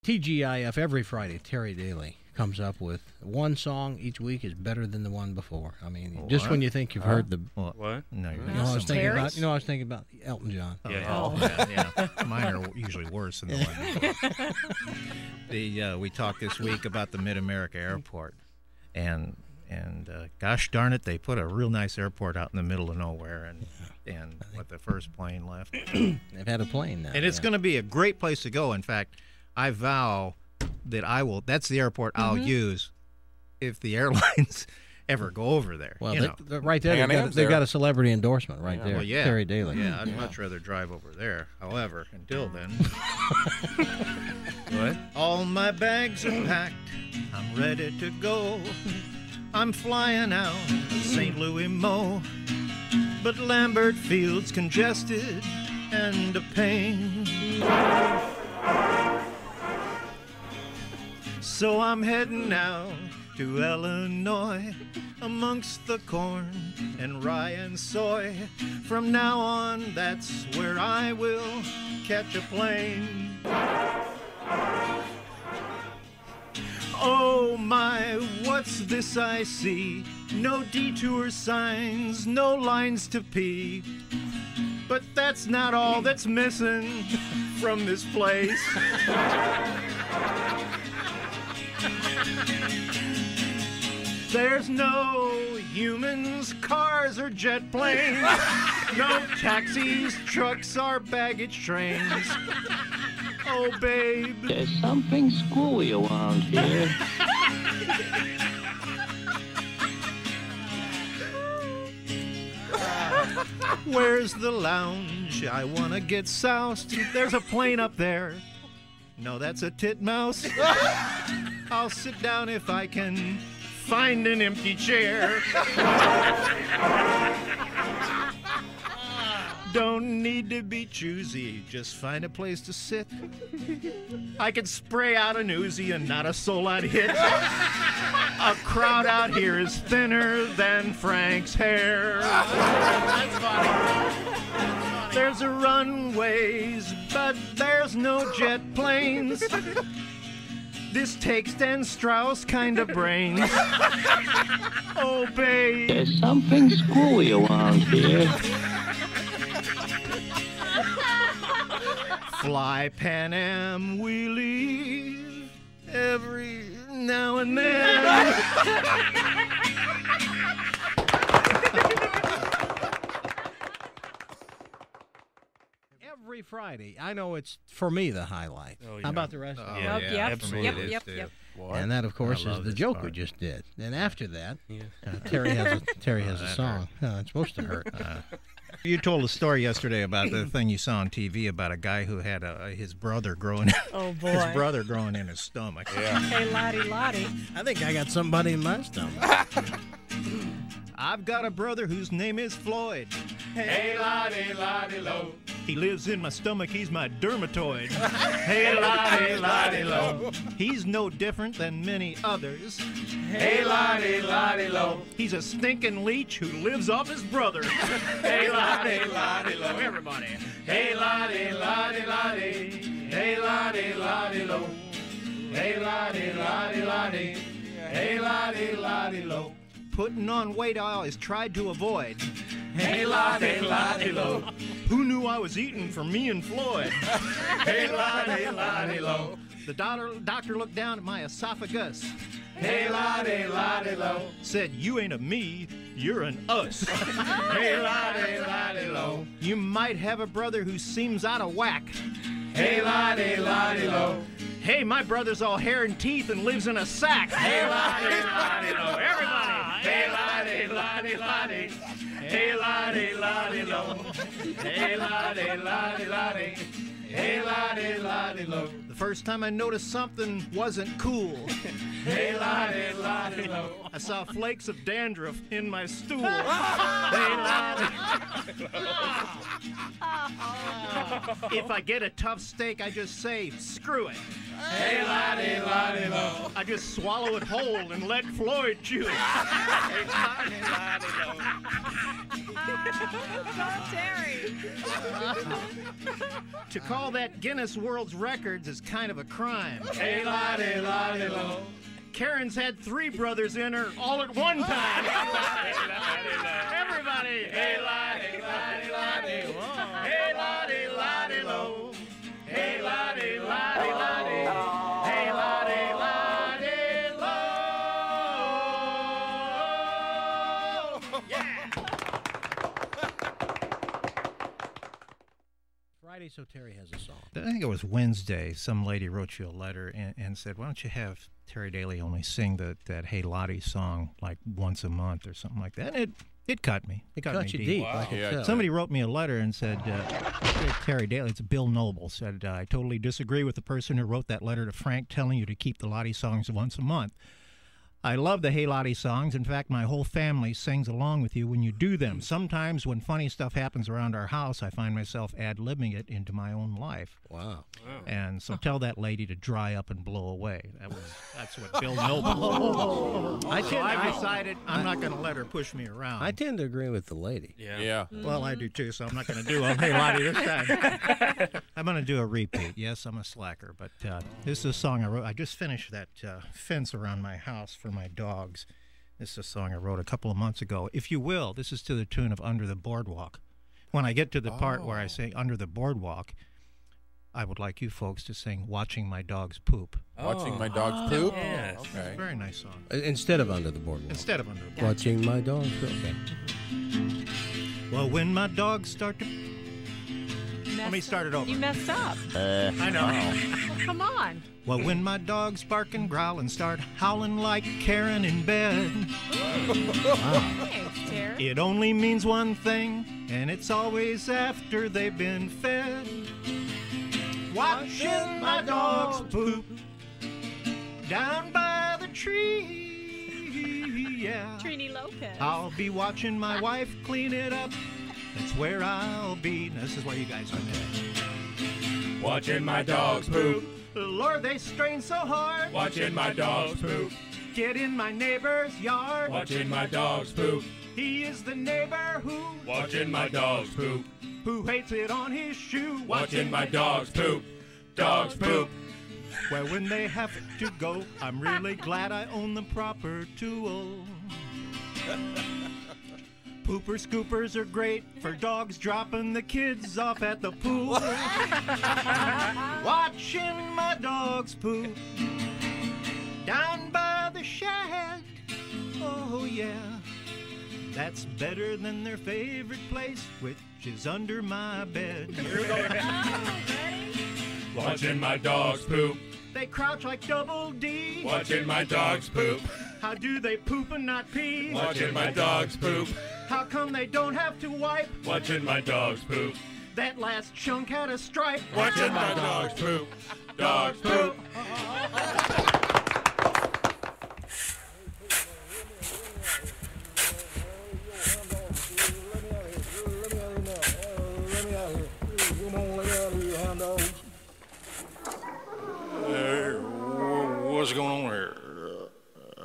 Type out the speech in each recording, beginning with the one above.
TGIF every Friday, Terry Dailey comes up with one song each week is better than the one before. I mean, just when you think you've heard the... What? No, You know, I was thinking about. You know, I was thinking about Elton John. Yeah. Mine are usually worse than the one before. We talked this week about the Mid-America Airport, and gosh darn it, they put a real nice airport out in the middle of nowhere, and the first plane left. They've had a plane now. And it's going to be a great place to go. In fact, I vow that I will. That's the airport I'll use if the airlines ever go over there. Well, right there, they've got a celebrity endorsement right there. Well, yeah. Terry Dailey. Yeah, I'd much rather drive over there. However, until then, What? all my bags are packed. I'm ready to go. I'm flying out to St. Louis, Mo. But Lambert Field's congested and a pain. So I'm heading out to Illinois, amongst the corn and rye and soy. From now on, that's where I will catch a plane. Oh my, what's this I see? No detour signs, no lines to pee. But that's not all that's missing from this place. There's no humans, cars, or jet planes. No taxis, trucks, or baggage trains. Oh, babe. There's something screwy around here. Where's the lounge? I want to get soused. There's a plane up there. No, that's a titmouse. I'll sit down if I can find an empty chair. Don't need to be choosy, just find a place to sit. I could spray out an Uzi and not a soul I'd hit. A crowd out here is thinner than Frank's hair. That's funny. There's a runways, but there's no jet planes. This takes Dan Strauss kind of brains. Oh, babe. There's something screwy around here. Fly Pan Am, we leave every now and then. Every Friday. I know it's, for me, the highlight. Oh, yeah. How about the rest of you? Absolutely. Yep. And that, of course, is the this joke part. we just did. And after that, Terry has a song. It's supposed to hurt. You told a story yesterday about the thing you saw on TV about a guy who had his brother growing. Oh, boy. His brother growing in his stomach. Yeah. Hey, Lottie. I think I got somebody in my stomach. I've got a brother whose name is Floyd. Hey, lottie, lo. He lives in my stomach, he's my dermatoid. Hey, lottie, lo. He's no different than many others. Hey, lottie, lo. He's a stinking leech who lives off his brother. Hey, lottie, lo. Everybody. Hey, lottie, Hey, lottie, lo. Hey, lottie, Hey, lottie, lo. Putting on weight I always tried to avoid. Hey, lottie, lo. Who knew I was eating for me and Floyd? Hey, lottie, lo. The doctor looked down at my esophagus. Hey, lottie, lo. Said, you ain't a me, you're an us. Hey, lottie, lo. You might have a brother who seems out of whack. Hey, lottie, lo. Hey, my brother's all hair and teeth and lives in a sack. Hey, lottie, lo. Everybody. Hey, lottie. Hey, lottie, lo. Hey, lottie. Hey, lottie, lo. The first time I noticed something wasn't cool, Hey, lottie, lo. I saw flakes of dandruff in my stool. Hey, lottie. If I get a tough steak, I just say, screw it. Hey, lottie, lo. I I just swallow it whole and let Floyd chew it. Terry. To call that Guinness World's Records is kind of a crime. Hey, lottie, lottie, lo. Karen's had 3 brothers in her all at one time. Everybody. Hey, lottie, lottie, lottie. Hey, lottie, lottie, lo. Hey, lottie, lottie, lottie. Hey, lottie, lottie, lo. Yeah. Friday, so Terry has a song. I think it was Wednesday. Some lady wrote you a letter and said, "Why don't you have Terry Dailey only sing that Hey Lottie song like once a month or something like that?" And it cut me. It cut you deep. Wow. I can Yeah, tell. Somebody wrote me a letter and said, Terry Dailey, it's Bill Noble, said, "I totally disagree with the person who wrote that letter to Frank telling you to keep the Lottie songs once a month. I love the Hey Lottie songs. In fact, my whole family sings along with you when you do them. Sometimes when funny stuff happens around our house, I find myself ad-libbing it into my own life." Wow. And so tell that lady to dry up and blow away. That's what Bill Noble said. I decided I'm not going to let her push me around. I tend to agree with the lady. Yeah. Well, I do too, so I'm not going to do a Hey Lottie this time. I'm going to do a repeat. Yes, I'm a slacker, but this is a song I wrote. I just finished that fence around my house for my dogs. This is a song I wrote a couple of months ago. If you will, this is to the tune of Under the Boardwalk. When I get to the part where I say Under the Boardwalk, I would like you folks to sing Watching My Dogs Poop. Watching my dogs poop? Yes. Okay. Very nice song. Instead of Under the Boardwalk. Instead of Under the Boardwalk. Watching my dog. Okay. Well, when my dogs start to... Let me start it over. You messed up. I know. Well, come on. Well, when my dogs bark and growl and start howling like Karen in bed, Thanks, Terry. it only means one thing, and it's always after they've been fed. Watching my dogs poop down by the tree, yeah. Trini Lopez. I'll be watching my wife clean it up. That's where I'll be. Now, this is where you guys are at. Watching my dogs poop. Lord, they strain so hard. Watching my dogs poop. Get in my neighbor's yard. Watching my dogs poop. He is the neighbor Watching my dogs poop. who hates it on his shoe. Watching my dogs poop. Dogs poop. Well, when they have to go, I'm really glad I own the proper tool. Pooper scoopers are great for dogs dropping the kids off at the pool. Watching my dogs poop down by the shed. Oh, yeah. That's better than their favorite place, which is under my bed. Watching my dogs poop. They crouch like Double D. Watching my dogs poop. How do they poop and not pee? Watching my dogs poop. How come they don't have to wipe? Watching my dogs poop. That last chunk had a stripe. Watching my dogs poop. Dogs poop. Hey, what's going on here?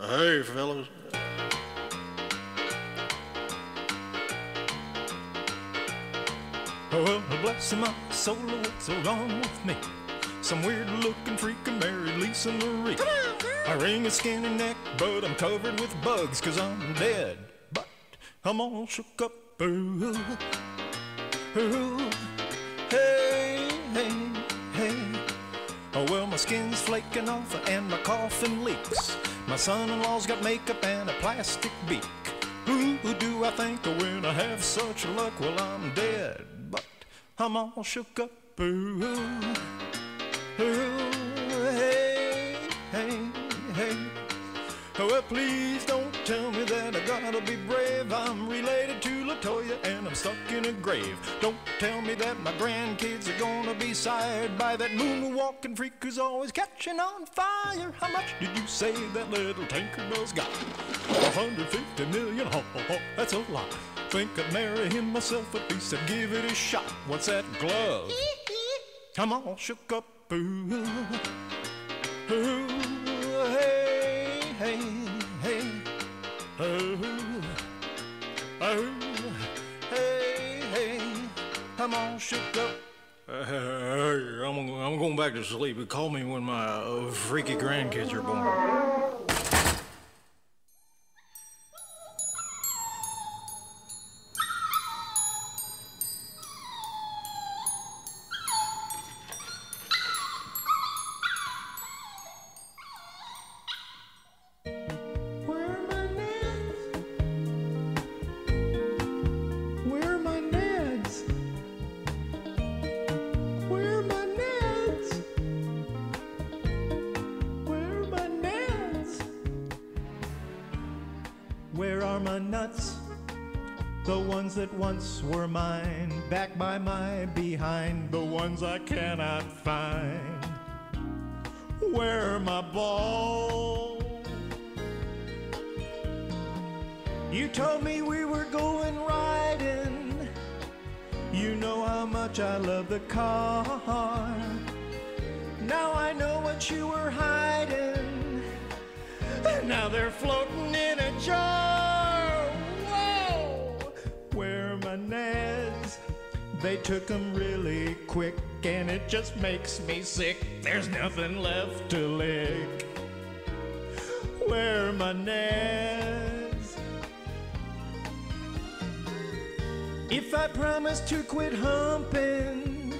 Hey, fellas. Well, bless my soul, what's so wrong with me? Some weird-looking freaking married Lisa Marie. I wring a skinny neck, but I'm covered with bugs 'cause I'm dead. But I'm all shook up. Ooh, ooh, hey, hey, hey. Oh, well, my skin's flaking off and my coughing leaks. My son-in-law's got makeup and a plastic beak. Who do I think of when I have such luck? Well, I'm dead, but I'm all shook up. Ooh, ooh, hey, hey, hey. Oh, well, please don't tell me that I gotta be brave. I'm related to LaToya and I'm stuck in a grave. Don't tell me that my grandkids are gonna be sired by that moonwalking freak who's always catching on fire. How much did you say that little Tinkerbell's got? 150 million, ho, ho, ho, that's a lot. Think I'd marry him myself, at least I'd give it a shot. What's that glove? I'm all shook up, ooh, ooh, hey. I'm all shook up. Hey, I'm going back to sleep. Call me when my freaky grandkids are born. Where are my nuts? The ones that once were mine, back by my behind, the ones I cannot find. Where are my balls? You told me we were going riding. You know how much I love the car. Now I know what you were hiding. Now they're floating in a jar. Whoa! Where are my Neds? They took them really quick, and it just makes me sick. There's nothing left to lick. Where are my Neds? If I promise to quit humping,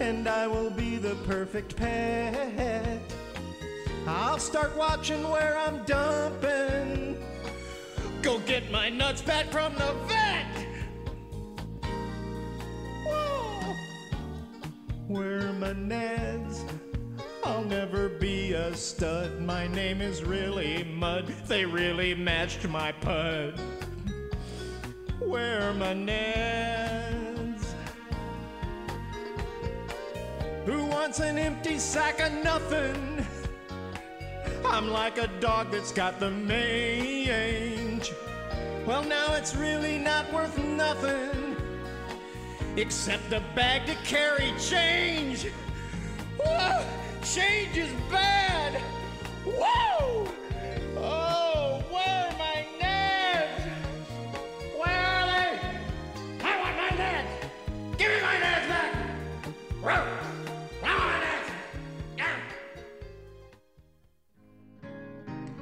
and I will be the perfect pet, I'll start watching where I'm dumping. Go get my nuts back from the vet. Whoa. Where are my Neds? I'll never be a stud. My name is really Mud. They really matched my pud. Where are my Neds? Who wants an empty sack of nothing? I'm like a dog that's got the mange. Well, now it's really not worth nothing except a bag to carry change. Whoa, change is bad. Whoa! Oh, where are my Neds? Where are they? I want my Neds. Give me my Neds back. Row.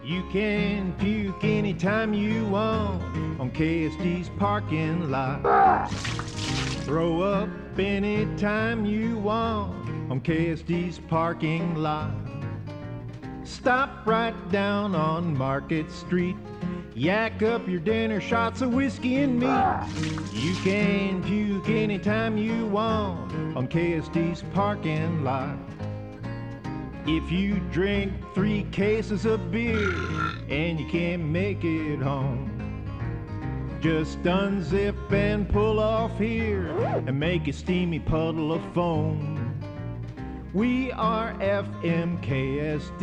You can puke anytime you want on KSD's parking lot. Throw up anytime you want on KSD's parking lot. Stop right down on Market Street. Yak up your dinner, shots of whiskey and meat. You can puke anytime you want on KSD's parking lot. If you drink 3 cases of beer and you can't make it home, just unzip and pull off here and make a steamy puddle of foam. We are FMKSD,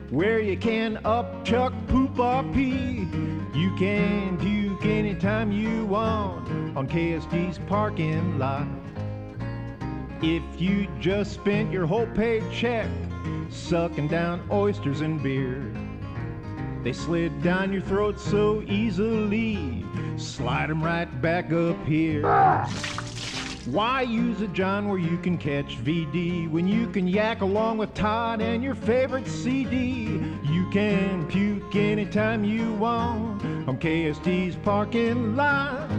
where you can upchuck, poop, or pee. You can puke anytime you want on KSD's parking lot. If you just spent your whole paycheck sucking down oysters and beer, they slid down your throat so easily, slide them right back up here. Why use a John where you can catch VD when you can yak along with Todd and your favorite CD? You can puke anytime you want on KSD's parking lot.